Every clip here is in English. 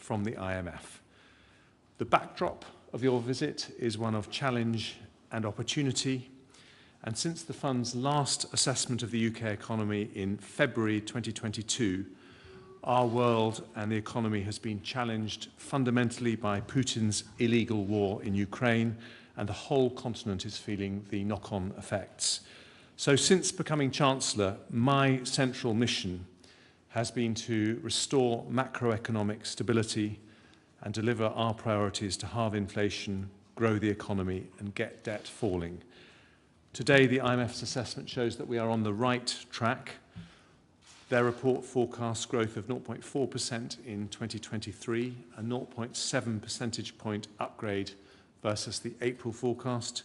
from the IMF. The backdrop of your visit is one of challenge and opportunity, and since the fund's last assessment of the UK economy in February 2022, our world and the economy has been challenged fundamentally by Putin's illegal war in Ukraine, and the whole continent is feeling the knock-on effects. So since becoming Chancellor, my central mission has been to restore macroeconomic stability and deliver our priorities to halve inflation, grow the economy and get debt falling. Today, the IMF's assessment shows that we are on the right track. Their report forecasts growth of 0.4% in 2023, a 0.7 percentage point upgrade versus the April forecast.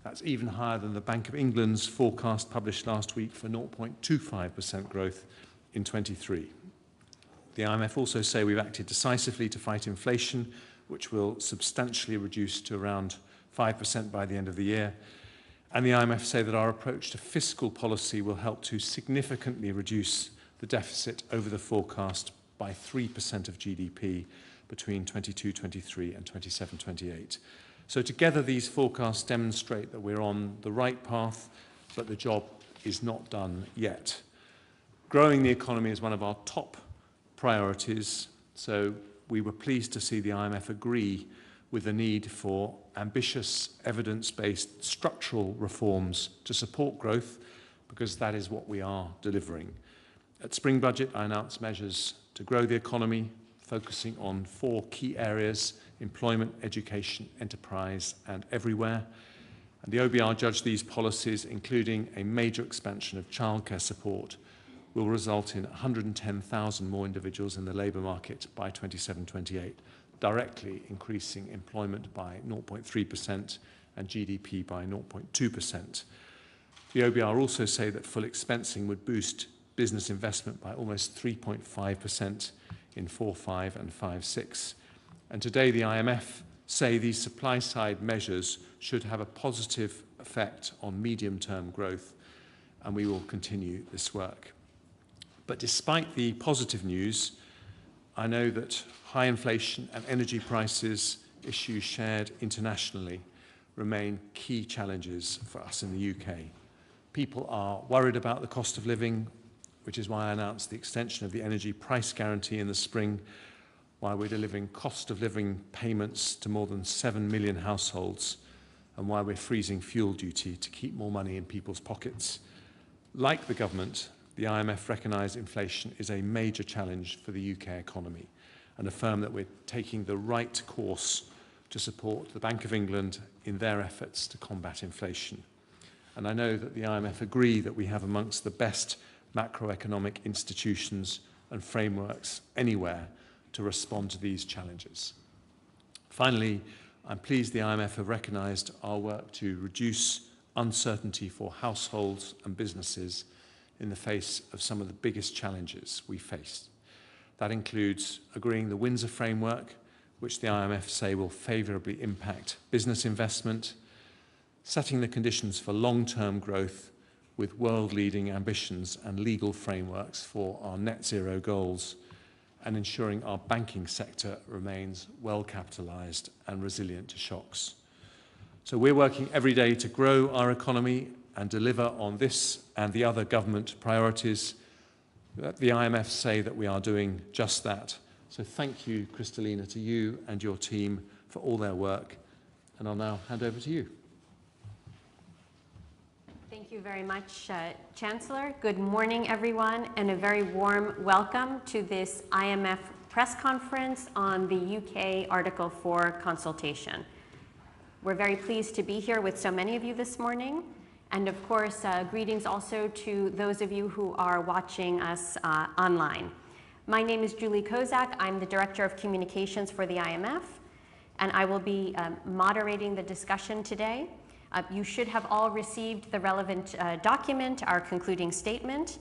That's even higher than the Bank of England's forecast published last week for 0.25% growth in 23. The IMF also say we've acted decisively to fight inflation, which will substantially reduce to around 5% by the end of the year. And the IMF say that our approach to fiscal policy will help to significantly reduce the deficit over the forecast by 3% of GDP between 22-23 and 27-28. So together these forecasts demonstrate that we're on the right path, but the job is not done yet. Growing the economy is one of our top priorities, so we were pleased to see the IMF agree with the need for ambitious, evidence-based structural reforms to support growth, because that is what we are delivering. At Spring Budget, I announced measures to grow the economy, focusing on 4 key areas: employment, education, enterprise, and everywhere. And the OBR judged these policies, including a major expansion of childcare support, will result in 110,000 more individuals in the labour market by 27-28, directly increasing employment by 0.3% and GDP by 0.2%. The OBR also say that full expensing would boost business investment by almost 3.5% in 4.5 and 5.6. And today the IMF say these supply-side measures should have a positive effect on medium-term growth, and we will continue this work. But despite the positive news, I know that high inflation and energy prices, issues shared internationally, remain key challenges for us in the UK. People are worried about the cost of living, which is why I announced the extension of the energy price guarantee in the spring, why we're delivering cost of living payments to more than 7 million households, and why we're freezing fuel duty to keep more money in people's pockets. Like the government, the IMF recognise inflation is a major challenge for the UK economy and affirm that we're taking the right course to support the Bank of England in their efforts to combat inflation. And I know that the IMF agree that we have amongst the best macroeconomic institutions and frameworks anywhere to respond to these challenges. Finally, I'm pleased the IMF have recognised our work to reduce uncertainty for households and businesses in the face of some of the biggest challenges we face. That includes agreeing the Windsor framework, which the IMF say will favourably impact business investment, setting the conditions for long-term growth with world-leading ambitions and legal frameworks for our net zero goals, and ensuring our banking sector remains well-capitalised and resilient to shocks. So we're working every day to grow our economy and deliver on this and the other government priorities. The IMF say that we are doing just that. So thank you, Kristalina, to you and your team for all their work. And I'll now hand over to you. Thank you very much, Chancellor. Good morning, everyone, and a very warm welcome to this IMF press conference on the UK Article 4 consultation. We're very pleased to be here with so many of you this morning. And of course, greetings also to those of you who are watching us online. My name is Julie Kozak. I'm the Director of Communications for the IMF, and I will be moderating the discussion today. You should have all received the relevant document, our concluding statement.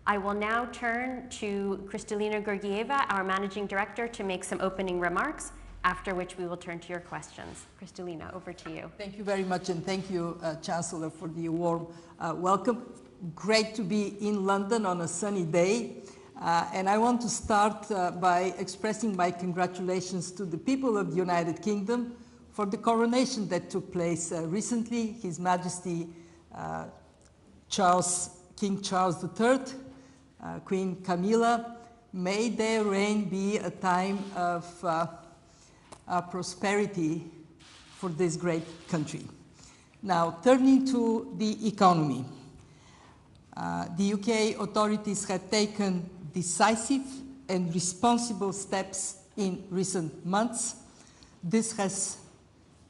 I will now turn to Kristalina Georgieva, our Managing Director, to make some opening remarks, after which we will turn to your questions. Kristalina, over to you. Thank you very much, and thank you, Chancellor, for the warm welcome. Great to be in London on a sunny day. And I want to start by expressing my congratulations to the people of the United Kingdom for the coronation that took place recently. His Majesty King Charles III, Queen Camilla. May their reign be a time of prosperity for this great country. Now, turning to the economy. The UK authorities have taken decisive and responsible steps in recent months. This has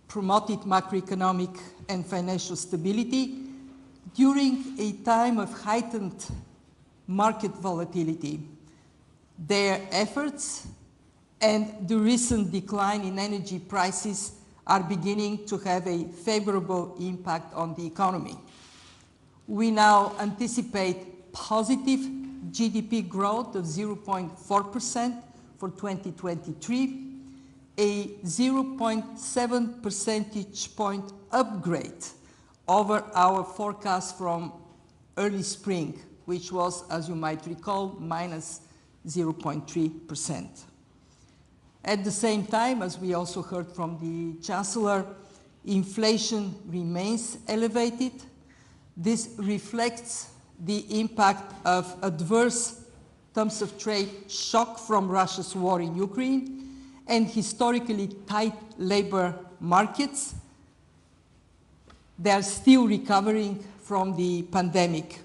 promoted macroeconomic and financial stability during a time of heightened market volatility. Their efforts and the recent decline in energy prices are beginning to have a favorable impact on the economy. We now anticipate positive GDP growth of 0.4% for 2023, a 0.7 percentage point upgrade over our forecast from early spring, which was, as you might recall, minus 0.3%. At the same time, as we also heard from the Chancellor, inflation remains elevated. This reflects the impact of adverse terms of trade shock from Russia's war in Ukraine and historically tight labor markets. They are still recovering from the pandemic.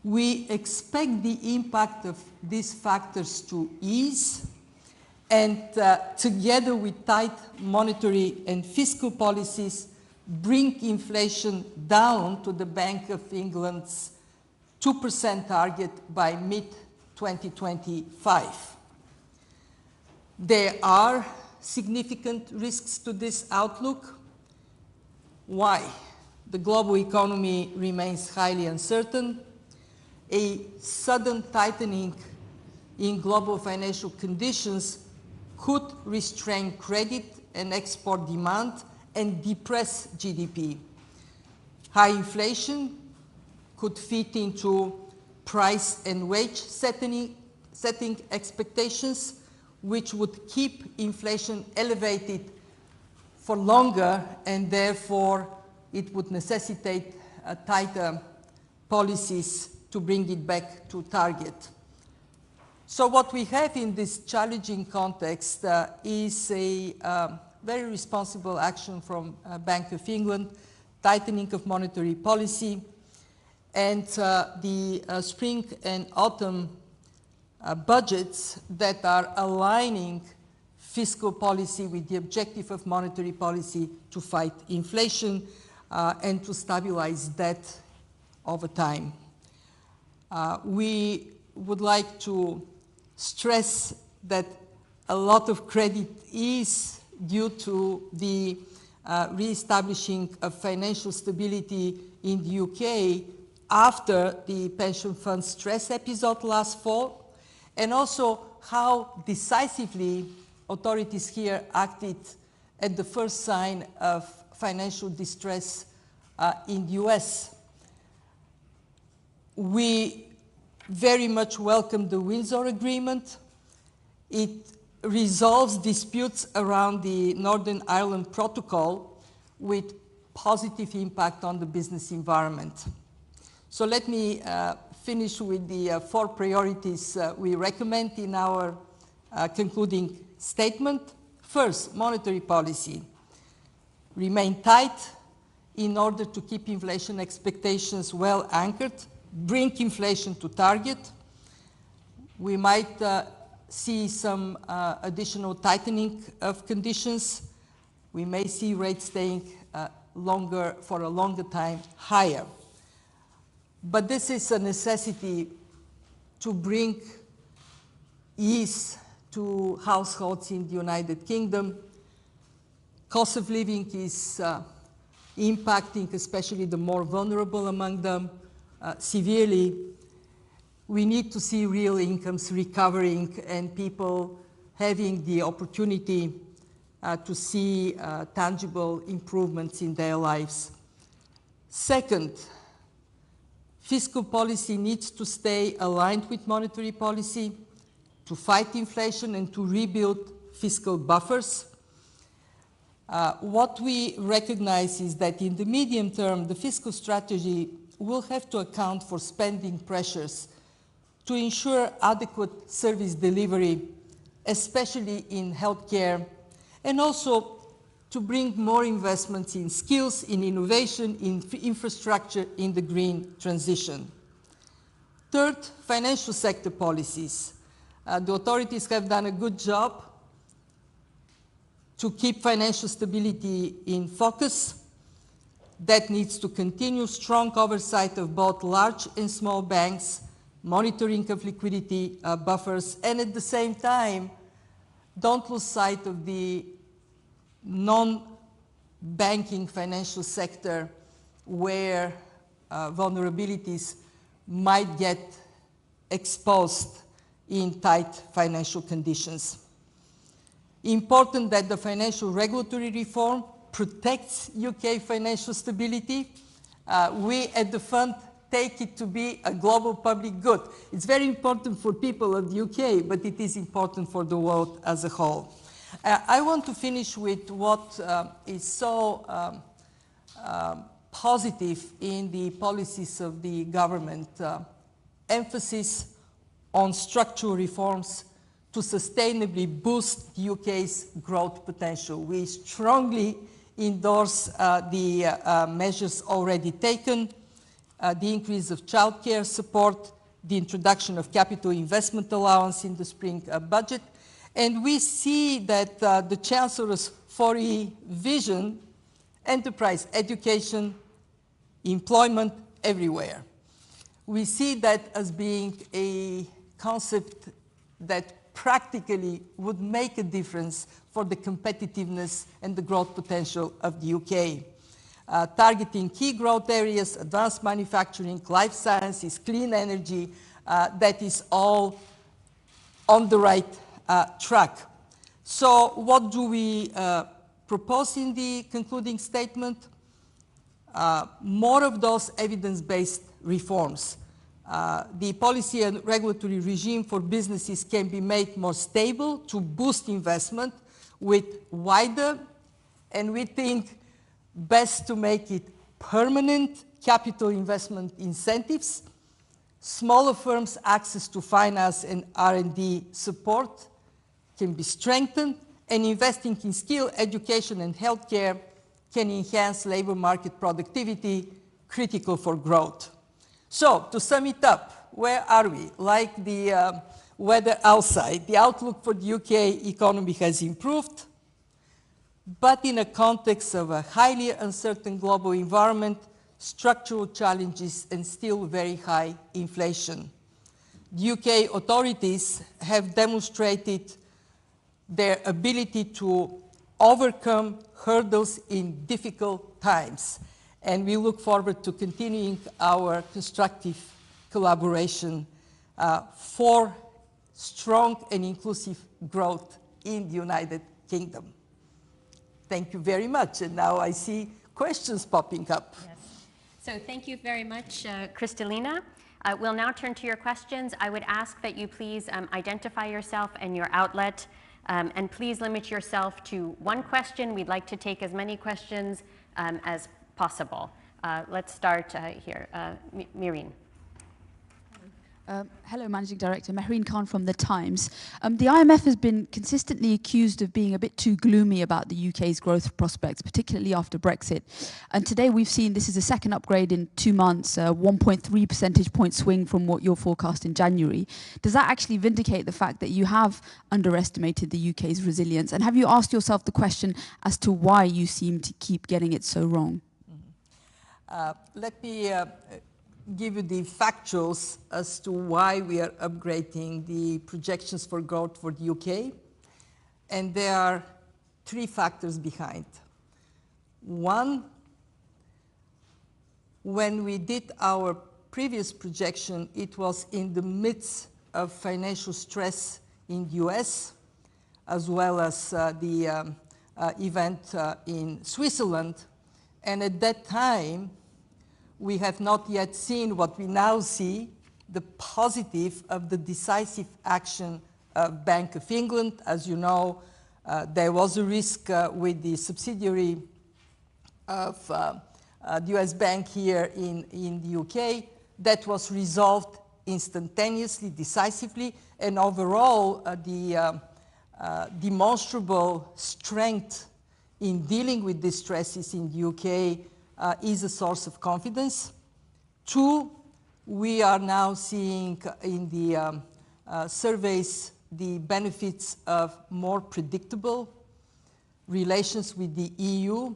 We expect the impact of these factors to ease, and together with tight monetary and fiscal policies, bring inflation down to the Bank of England's 2% target by mid-2025. There are significant risks to this outlook. Why? The global economy remains highly uncertain. A sudden tightening in global financial conditions could restrain credit and export demand and depress GDP. High inflation could feed into price and wage setting expectations, which would keep inflation elevated for longer, and therefore it would necessitate tighter policies to bring it back to target. So what we have in this challenging context is a very responsible action from Bank of England, tightening of monetary policy, and the spring and autumn budgets that are aligning fiscal policy with the objective of monetary policy to fight inflation and to stabilize debt over time. We would like to stress that a lot of credit is due to the re-establishing of financial stability in the UK after the pension fund stress episode last fall, and also how decisively authorities here acted at the first sign of financial distress in the US. We very much welcome the Windsor Agreement. It resolves disputes around the Northern Ireland Protocol with positive impact on the business environment. So let me finish with the 4 priorities we recommend in our concluding statement. First, monetary policy. Remain tight in order to keep inflation expectations well anchored. Bring inflation to target. We might see some additional tightening of conditions. We may see rates staying for a longer time higher. But this is a necessity to bring ease to households in the United Kingdom. Cost of living is impacting especially the more vulnerable among them severely. We need to see real incomes recovering and people having the opportunity to see tangible improvements in their lives. Second, Fiscal policy needs to stay aligned with monetary policy to fight inflation and to rebuild fiscal buffers. What we recognize is that in the medium term, the fiscal strategy will have to account for spending pressures to ensure adequate service delivery, especially in healthcare, and also to bring more investments in skills, in innovation, in infrastructure, in the green transition. Third, financial sector policies. The authorities have done a good job to keep financial stability in focus. That needs to continue. Strong oversight of both large and small banks, monitoring of liquidity buffers, and at the same time, don't lose sight of the non-banking financial sector where vulnerabilities might get exposed in tight financial conditions. Important that the financial regulatory reform protects UK financial stability. We at the fund take it to be a global public good. It's very important for people of the UK, but it is important for the world as a whole. I want to finish with what is so positive in the policies of the government. Emphasis on structural reforms to sustainably boost the UK's growth potential. We strongly endorse the measures already taken, the increase of childcare support, the introduction of capital investment allowance in the spring budget, and we see that the Chancellor's 4E vision, enterprise, education, employment everywhere. We see that as being a concept that practically would make a difference for the competitiveness and the growth potential of the UK. Targeting key growth areas, advanced manufacturing, life sciences, clean energy, that is all on the right track. So what do we propose in the concluding statement? More of those evidence-based reforms. The policy and regulatory regime for businesses can be made more stable to boost investment with wider, and we think best to make it permanent capital investment incentives, smaller firms' access to finance and R&D support can be strengthened, and investing in skill, education and healthcare can enhance labor market productivity, critical for growth. So, to sum it up, where are we? Like the weather outside, the outlook for the UK economy has improved, but in a context of a highly uncertain global environment, structural challenges and still very high inflation. The UK authorities have demonstrated their ability to overcome hurdles in difficult times, and we look forward to continuing our constructive collaboration for strong and inclusive growth in the United Kingdom. Thank you very much, and now I see questions popping up. Yes. So thank you very much, Kristalina. We'll now turn to your questions. I would ask that you please identify yourself and your outlet, and please limit yourself to one question. We'd like to take as many questions as possible. Let's start here. Mehreen. Hello, Managing Director. Mehreen Khan from The Times. The IMF has been consistently accused of being a bit too gloomy about the UK's growth prospects, particularly after Brexit. And today we've seen this is a second upgrade in 2 months, a 1.3 percentage point swing from what you're forecast in January. Does that actually vindicate the fact that you have underestimated the UK's resilience? And have you asked yourself the question as to why you seem to keep getting it so wrong? Let me give you the factuals as to why we are upgrading the projections for growth for the UK. And there are 3 factors behind. One, when we did our previous projection, it was in the midst of financial stress in the US, as well as the event in Switzerland. And at that time, we have not yet seen what we now see, the positive of the decisive action of Bank of England. As you know, there was a risk with the subsidiary of the US bank here in the UK that was resolved instantaneously, decisively, and overall the demonstrable strength in dealing with these stresses in the UK is a source of confidence. Two, we are now seeing in the surveys the benefits of more predictable relations with the EU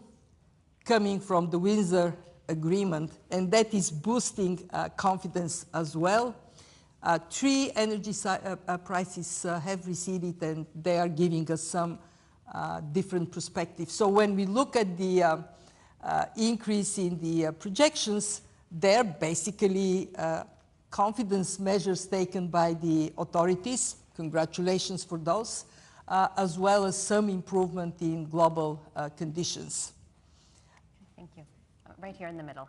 coming from the Windsor Agreement, and that is boosting confidence as well. Three, energy prices have receded, and they are giving us some different perspectives. So when we look at the increase in the projections, they're basically confidence measures taken by the authorities. Congratulations for those, as well as some improvement in global conditions. Thank you. Right here in the middle.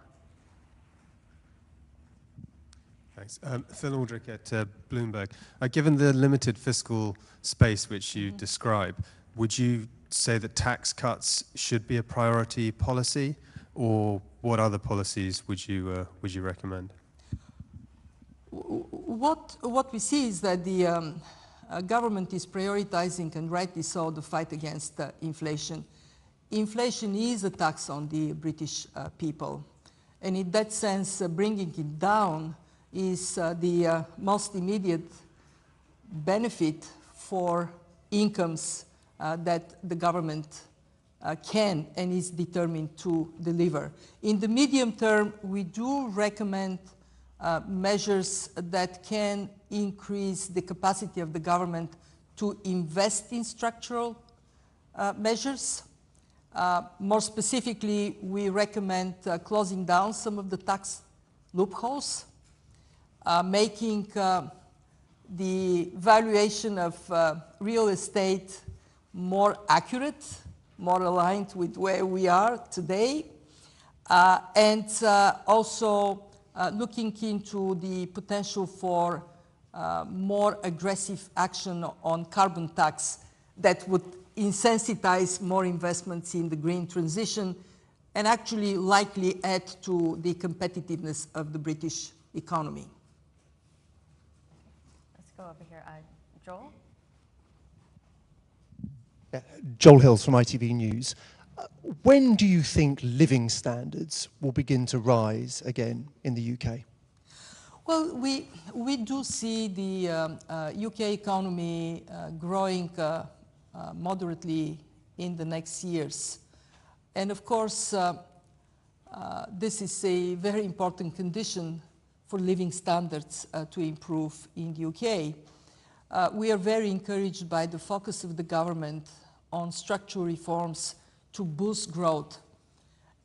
Thanks. Phil Aldrich at Bloomberg. Given the limited fiscal space which you describe, would you say that tax cuts should be a priority policy, or what other policies would you recommend? What we see is that the government is prioritizing, and rightly so, the fight against inflation. Inflation is a tax on the British people, and in that sense, bringing it down is the most immediate benefit for incomes that the government can and is determined to deliver. In the medium term, we do recommend measures that can increase the capacity of the government to invest in structural measures. More specifically, we recommend closing down some of the tax loopholes, making the valuation of real estate more accurate, more aligned with where we are today, and also looking into the potential for more aggressive action on carbon tax that would incentivize more investments in the green transition and actually likely add to the competitiveness of the British economy. Let's go over here. Joel? Joel Hills from ITV News. When do you think living standards will begin to rise again in the UK? Well, we do see the UK economy growing moderately in the next years. And of course, this is a very important condition for living standards to improve in the UK. We are very encouraged by the focus of the government on structural reforms to boost growth.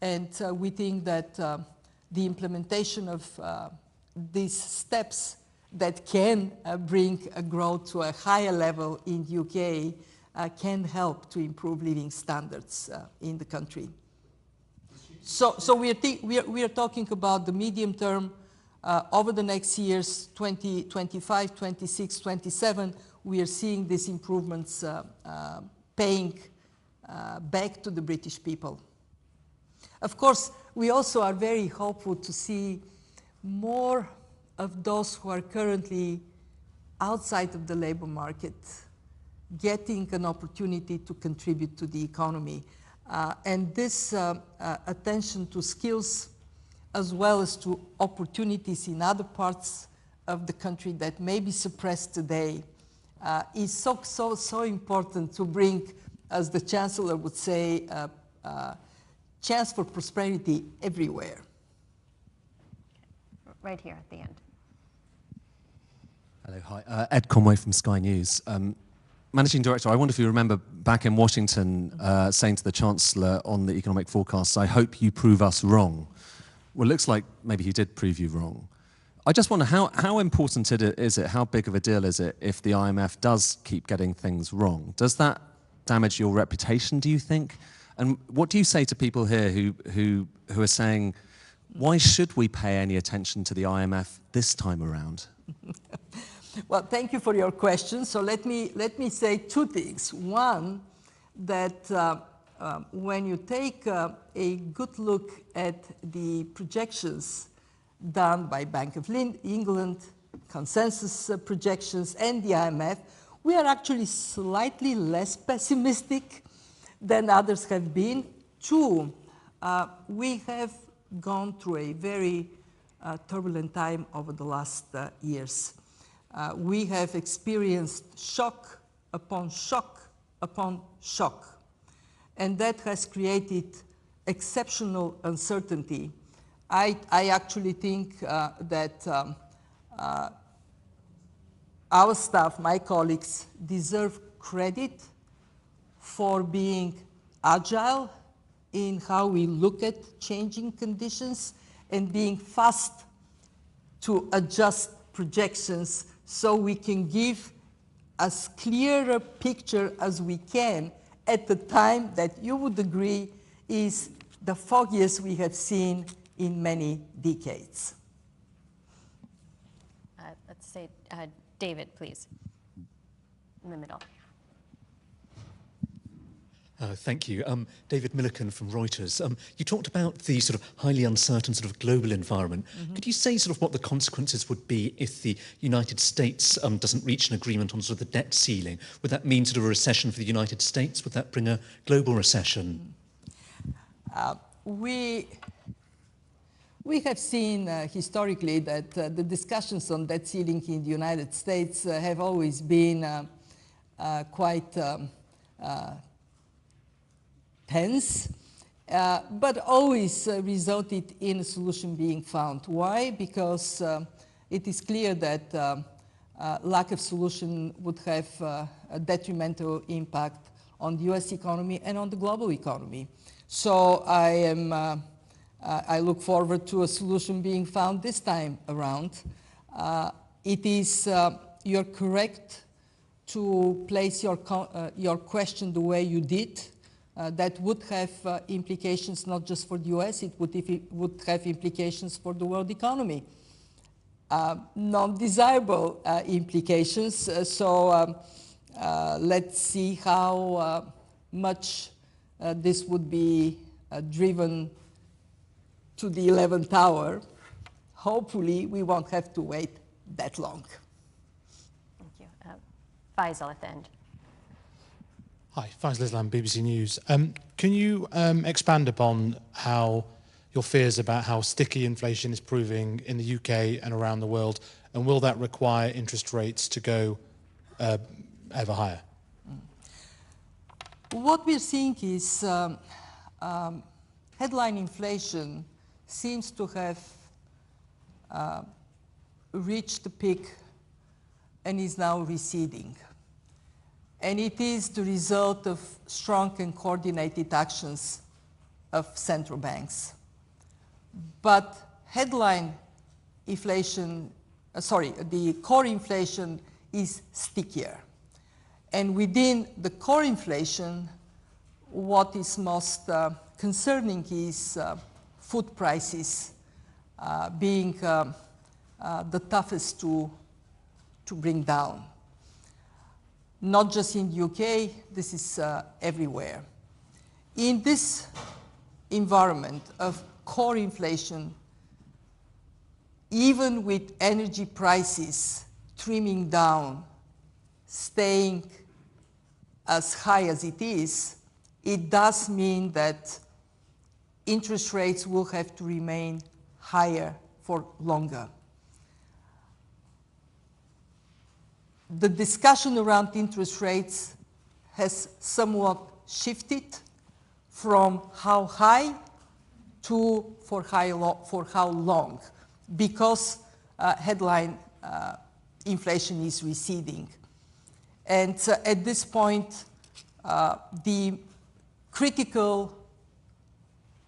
And we think that the implementation of these steps that can bring a growth to a higher level in the UK can help to improve living standards in the country. So we are talking about the medium term. Over the next years, 2025, 26, 27, we are seeing these improvements paying back to the British people. Of course, we also are very hopeful to see more of those who are currently outside of the labor market getting an opportunity to contribute to the economy. And this attention to skills as well as to opportunities in other parts of the country that may be suppressed today is so important to bring, as the Chancellor would say, chance for prosperity everywhere. Right here at the end. Hello, hi. Ed Conway from Sky News. Managing Director, I wonder if you remember back in Washington saying to the Chancellor on the economic forecasts, I hope you prove us wrong. Well, it looks like maybe he did prove you wrong. I just wonder how important is it, how big of a deal is it if the IMF does keep getting things wrong? Does that damage your reputation, do you think? And what do you say to people here who are saying, Why should we pay any attention to the IMF this time around? Well, thank you for your question. So let me say two things. One, that when you take a good look at the projections done by Bank of England, consensus projections, and the IMF, we are actually slightly less pessimistic than others have been. Two, we have gone through a very turbulent time over the last years. We have experienced shock upon shock upon shock, and that has created exceptional uncertainty. I actually think that our staff, my colleagues, deserve credit for being agile in how we look at changing conditions and being fast to adjust projections so we can give as clear a picture as we can at the time that you would agree is the foggiest we have seen in many decades. Let's say David, please, in the middle. Thank you. David Milliken from Reuters. You talked about the sort of highly uncertain sort of global environment. Could you say sort of what the consequences would be if the United States doesn't reach an agreement on sort of the debt ceiling? Would that mean sort of a recession for the United States? Would that bring a global recession? We have seen historically that the discussions on debt ceiling in the United States have always been quite tense, but always resulted in a solution being found. Why? Because it is clear that lack of solution would have a detrimental impact on the US economy and on the global economy. So I look forward to a solution being found this time around. It is, you're correct to place your question the way you did. That would have implications not just for the US, it would have implications for the world economy. Non-desirable implications, so let's see how much this would be driven to the 11th hour. Hopefully, we won't have to wait that long. Thank you. Faisal at the end. Hi, Faisal Islam, BBC News. Can you expand upon how your fears about how sticky inflation is proving in the UK and around the world, and will that require interest rates to go ever higher? What we're seeing is headline inflation seems to have reached the peak and is now receding. And it is the result of strong and coordinated actions of central banks. But headline inflation, the core inflation is stickier. And within the core inflation, what is most concerning is food prices being the toughest to bring down. Not just in the UK, this is everywhere. In this environment of core inflation, even with energy prices trimming down, staying as high as it is, it does mean that interest rates will have to remain higher for longer. The discussion around interest rates has somewhat shifted from how high to for how long, because headline inflation is receding. And at this point, the critical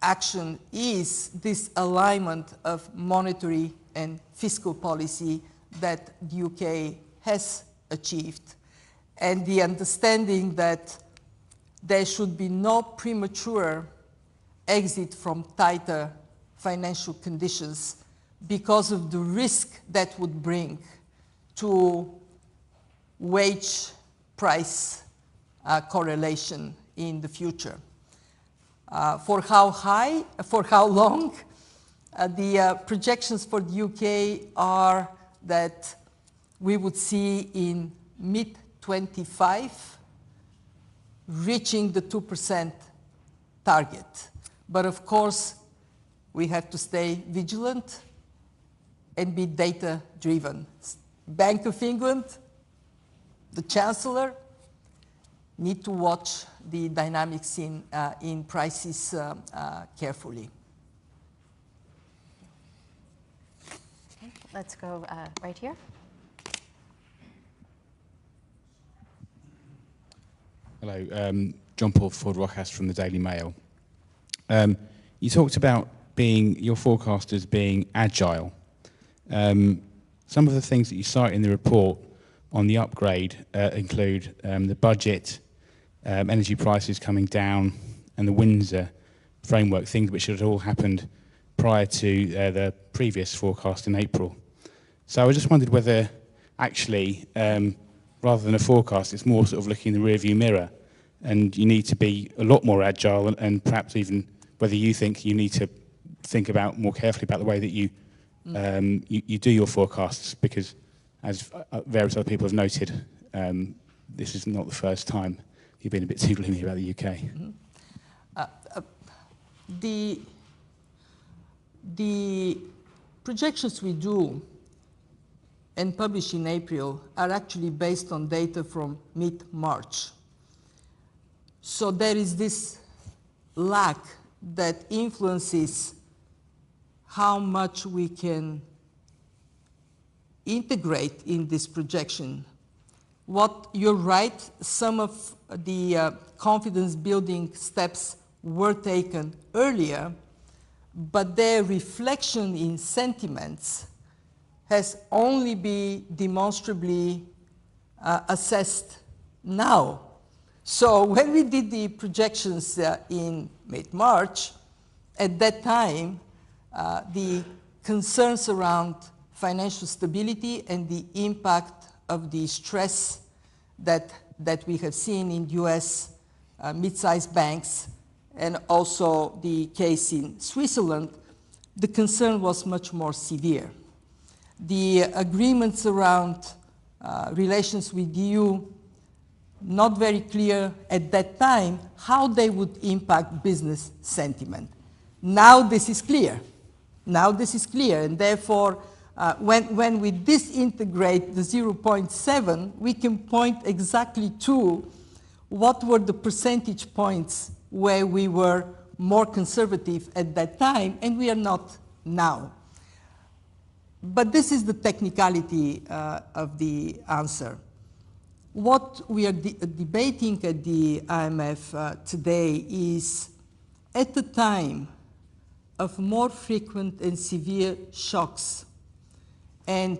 action is this alignment of monetary and fiscal policy that the UK has achieved, and the understanding that there should be no premature exit from tighter financial conditions because of the risk that would bring to wage price correlation in the future. For how long? The projections for the UK are that we would see in mid-25 reaching the 2% target. But of course, we have to stay vigilant and be data-driven. Bank of England, the Chancellor, need to watch the dynamics in prices carefully. Okay, let's go right here. Hello, John Paul Ford-Rojas from the Daily Mail. You talked about your forecasters being agile. Some of the things that you cite in the report on the upgrade include the budget, energy prices coming down, and the Windsor framework, things which had all happened prior to the previous forecast in April. So I just wondered whether actually, rather than a forecast, it's more sort of looking in the rearview mirror, and you need to be a lot more agile, and perhaps even whether you think you need to think about more carefully about the way that you you do your forecasts, because as various other people have noted, this is not the first time you've been a bit too gloomy about the UK. The projections we do and publish in April are actually based on data from mid-March. So there is this lag that influences how much we can integrate in this projection. You're right, some of the confidence-building steps were taken earlier, but their reflection in sentiments has only been demonstrably assessed now. So when we did the projections in mid-March, at that time, the concerns around financial stability and the impact of the stress that we have seen in US mid-sized banks, and also the case in Switzerland, the concern was much more severe. The agreements around relations with the EU, not very clear at that time how they would impact business sentiment. Now this is clear. Now this is clear, and therefore, when we disintegrate the 0.7, we can point exactly to what were the percentage points where we were more conservative at that time, and we are not now. But this is the technicality of the answer. What we are debating at the IMF today is, at the time of more frequent and severe shocks and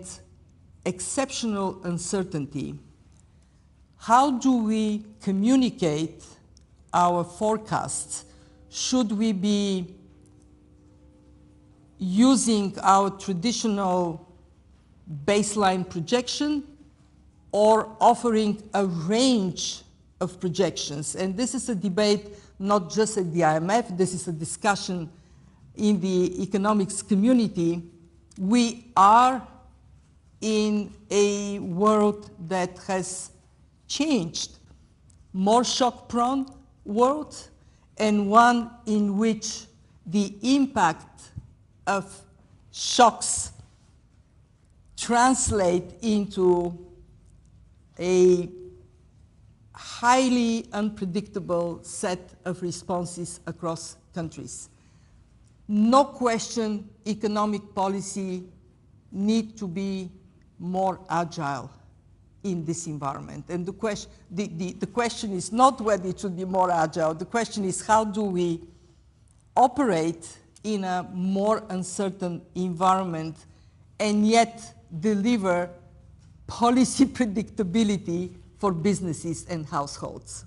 exceptional uncertainty, how do we communicate our forecasts? Should we be using our traditional baseline projection or offering a range of projections? And this is a debate not just at the IMF, this is a discussion in the economics community. We are in a world that has changed, more shock-prone world, and one in which the impact of shocks translate into a highly unpredictable set of responses across countries. No question, economic policy need to be more agile in this environment. And the question is not whether it should be more agile, the question is how do we operate in a more uncertain environment and yet deliver policy predictability for businesses and households.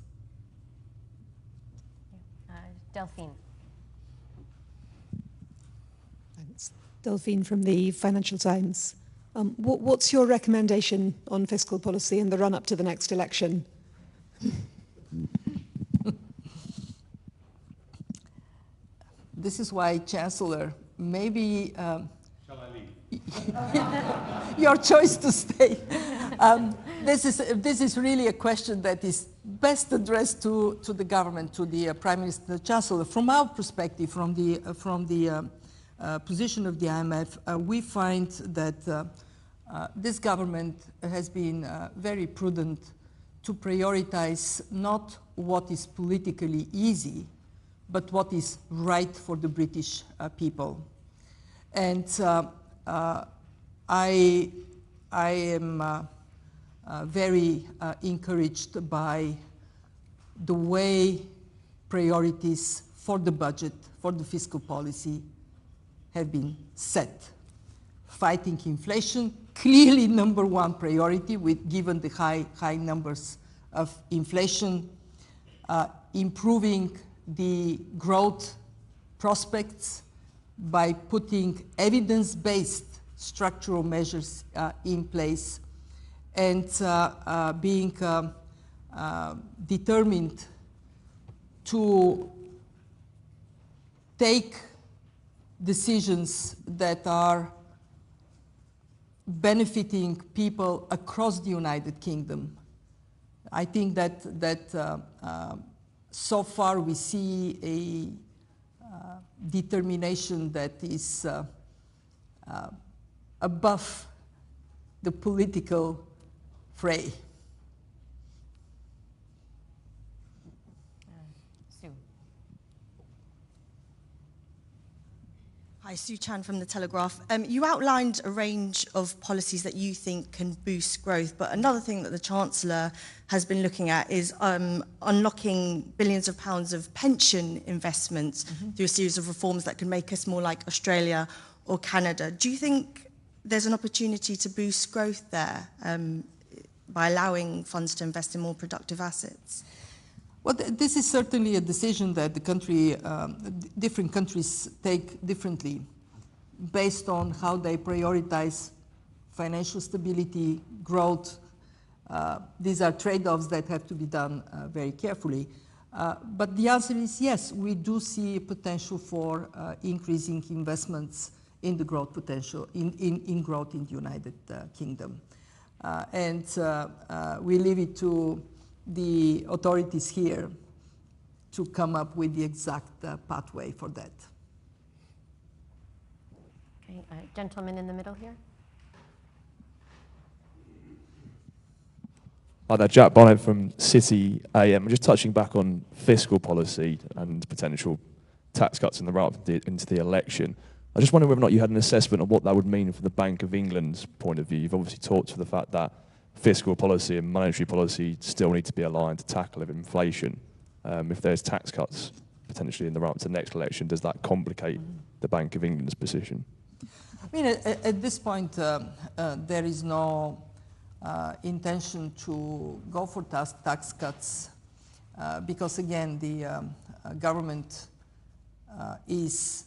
Delphine. It's Delphine from the Financial Times. What's your recommendation on fiscal policy in the run-up to the next election? This is why, Chancellor, maybe Shall I leave? your choice to stay. This is really a question that is best addressed to the government, to the Prime Minister, the Chancellor. From our perspective, from the position of the IMF, we find that this government has been very prudent to prioritize not what is politically easy, but what is right for the British people. And I am very encouraged by the way priorities for the budget, for the fiscal policy, have been set. Fighting inflation, clearly #1 priority, given the high numbers of inflation. Improving the growth prospects by putting evidence-based structural measures in place, and being determined to take decisions that are benefiting people across the United Kingdom. I think that so far we see a determination that is above the political fray. Sue. Hi, Sue Chan from The Telegraph. You outlined a range of policies that you think can boost growth, but another thing that the Chancellor has been looking at is unlocking billions of pounds of pension investments through a series of reforms that can make us more like Australia or Canada. Do you think there's an opportunity to boost growth there by allowing funds to invest in more productive assets? Well, this is certainly a decision that the country, different countries take differently based on how they prioritize financial stability, growth. These are trade-offs that have to be done very carefully. But the answer is yes, we do see potential for increasing investments in the growth potential, in growth in the United Kingdom. And we leave it to the authorities here to come up with the exact pathway for that. Okay, gentleman in the middle here. Hi there, Jack Bonnet from City AM. Just touching back on fiscal policy and potential tax cuts in the run-up into the election. I just wonder whether or not you had an assessment of what that would mean from the Bank of England's point of view. You've obviously talked to the fact that fiscal policy and monetary policy still need to be aligned to tackle inflation. If there's tax cuts potentially in the run-up to the next election, does that complicate the Bank of England's position? I mean, at this point, there is no intention to go for tax cuts because, again, the government is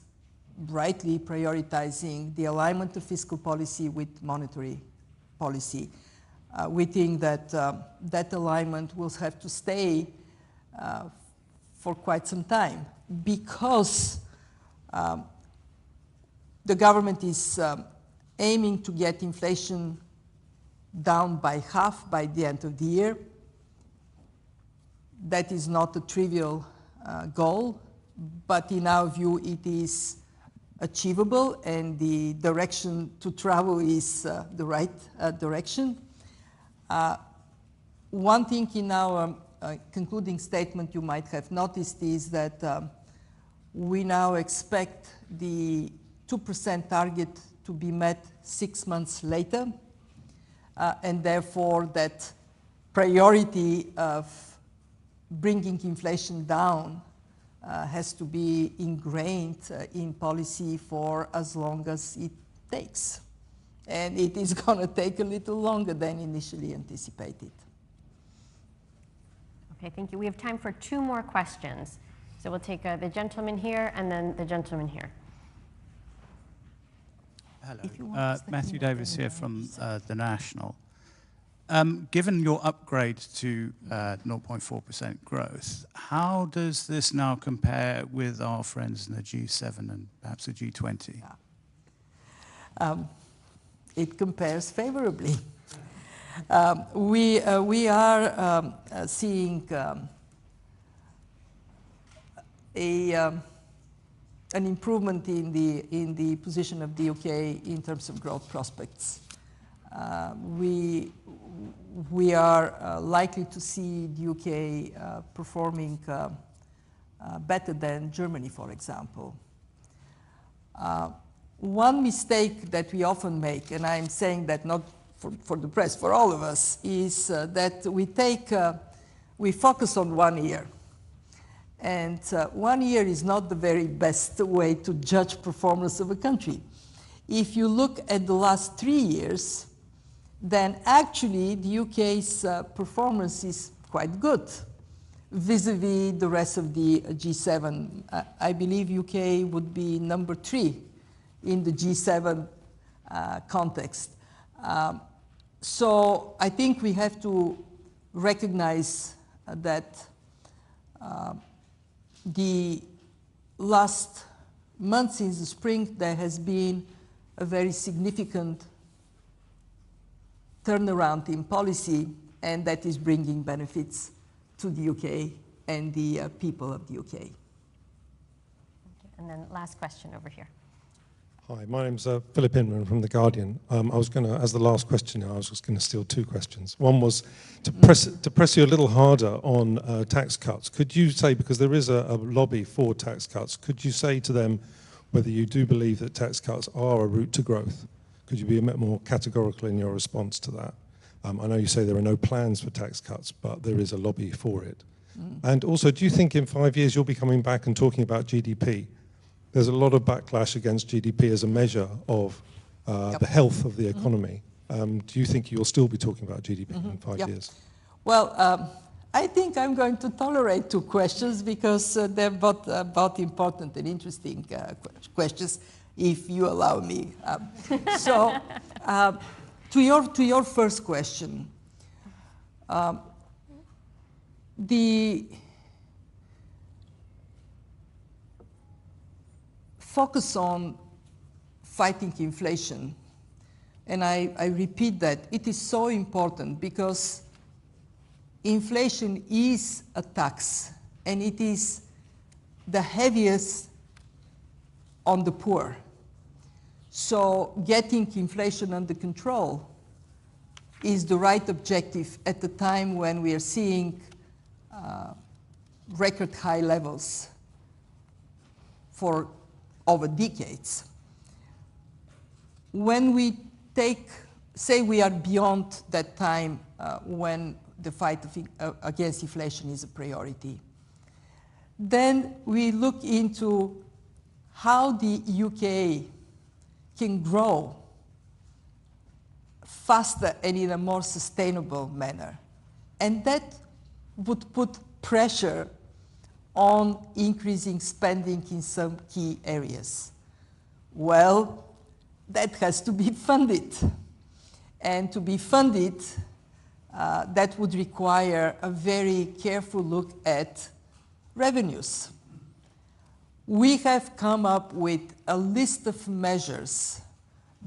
rightly prioritizing the alignment of fiscal policy with monetary policy. We think that that alignment will have to stay for quite some time because the government is aiming to get inflation down by half by the end of the year. That is not a trivial goal, but in our view it is achievable, and the direction to travel is the right direction. One thing in our concluding statement you might have noticed is that we now expect the 2% target to be met 6 months later, and therefore that priority of bringing inflation down has to be ingrained in policy for as long as it takes. And it is going to take a little longer than initially anticipated. Okay, thank you. We have time for 2 more questions. So we'll take the gentleman here and then the gentleman here. Hello. Matthew Davis here from The National. Given your upgrade to 0.4% growth, how does this now compare with our friends in the G7 and perhaps the G20? It compares favorably. We are seeing an improvement in the position of the UK in terms of growth prospects. We are likely to see the UK performing better than Germany, for example. One mistake that we often make, and I'm saying that not for the press, for all of us, is that we focus on 1 year. And 1 year is not the very best way to judge performance of a country. If you look at the last 3 years, then actually the UK's performance is quite good vis-a-vis the rest of the G7. I believe UK would be number 3 in the G7 context. So I think we have to recognize that the last month since the spring, there has been a very significant turnaround in policy, and that is bringing benefits to the UK and the people of the UK. And then last question over here. Hi, my name's Philip Inman from The Guardian. I was going to, as the last questioner, I was just going to steal 2 questions. One was to press you a little harder on tax cuts. Could you say, because there is a lobby for tax cuts, could you say to them whether you do believe that tax cuts are a route to growth? Could you be a bit more categorical in your response to that? I know you say there are no plans for tax cuts, but there is a lobby for it. And also, do you think in 5 years you'll be coming back and talking about GDP? There's a lot of backlash against GDP as a measure of the health of the economy. Do you think you'll still be talking about GDP in 5 years? Well, I think I'm going to tolerate 2 questions because they're both important and interesting questions, if you allow me. To your first question, the focus on fighting inflation, and I repeat that, it is so important because inflation is a tax and it is the heaviest on the poor. So getting inflation under control is the right objective at the time when we are seeing record high levels for over decades. When we say we are beyond that time when the fight against inflation is a priority, then we look into how the UK can grow faster and in a more sustainable manner. And that would put pressure on increasing spending in some key areas. Well, that has to be funded. And to be funded, that would require a very careful look at revenues. We have come up with a list of measures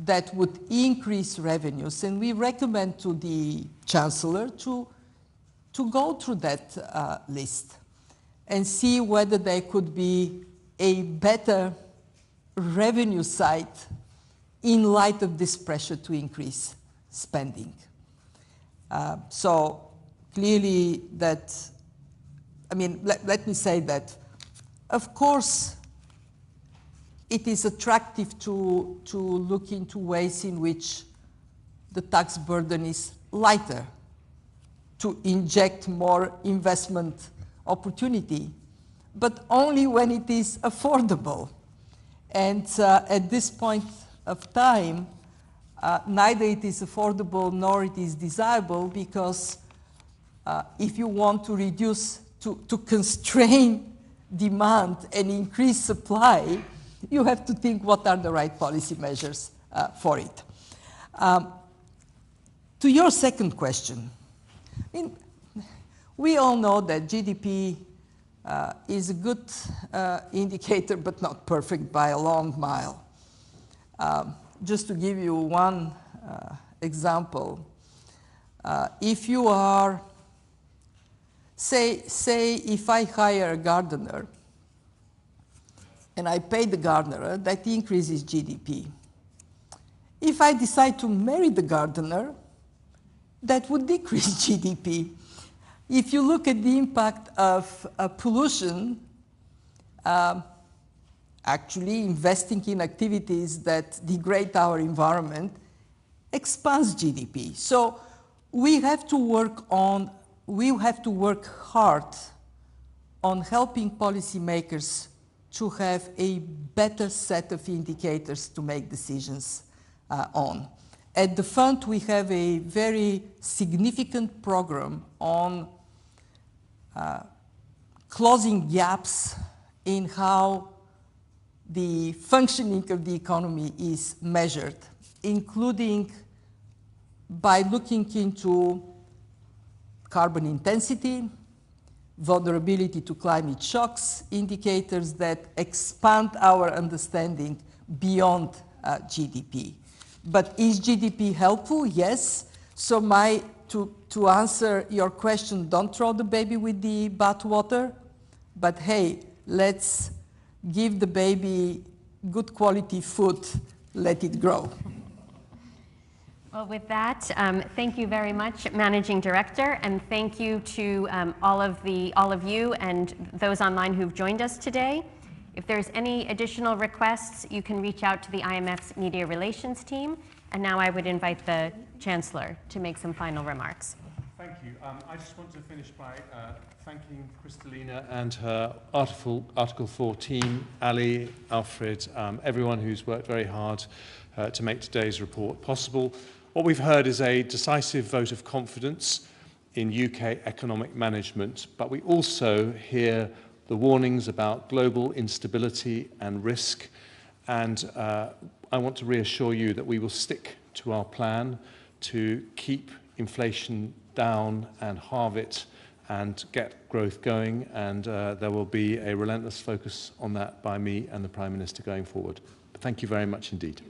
that would increase revenues, and we recommend to the Chancellor to go through that list and see whether there could be a better revenue side in light of this pressure to increase spending. So clearly that, I mean, let me say that, of course, it is attractive to look into ways in which the tax burden is lighter, to inject more investment opportunity, but only when it is affordable. And at this point of time, neither it is affordable nor it is desirable, because if you want to reduce, to constrain demand and increase supply, you have to think what are the right policy measures for it. To your second question, we all know that GDP is a good indicator, but not perfect by a long mile. Just to give you one example, if you are, say if I hire a gardener and I pay the gardener, that increases GDP. If I decide to marry the gardener, that would decrease GDP. If you look at the impact of pollution, actually investing in activities that degrade our environment expands GDP. So we have to work hard on helping policymakers to have a better set of indicators to make decisions on. At the fund, we have a very significant program on closing gaps in how the functioning of the economy is measured, including by looking into carbon intensity, vulnerability to climate shocks, indicators that expand our understanding beyond GDP. But is GDP helpful? Yes. So to answer your question, don't throw the baby with the bathwater, but hey, let's give the baby good quality food, let it grow. Well, with that, thank you very much, Managing Director, and thank you to all of you and those online who've joined us today. If there's any additional requests, you can reach out to the IMF's Media Relations team. And now I would invite the Chancellor to make some final remarks. Thank you. I just want to finish by thanking Kristalina and her Article 4 team, Ali, Alfred, everyone who's worked very hard to make today's report possible. What we've heard is a decisive vote of confidence in UK economic management, but we also hear the warnings about global instability and risk, and I want to reassure you that we will stick to our plan to keep inflation down and halve it and get growth going, and there will be a relentless focus on that by me and the Prime Minister going forward. But thank you very much indeed.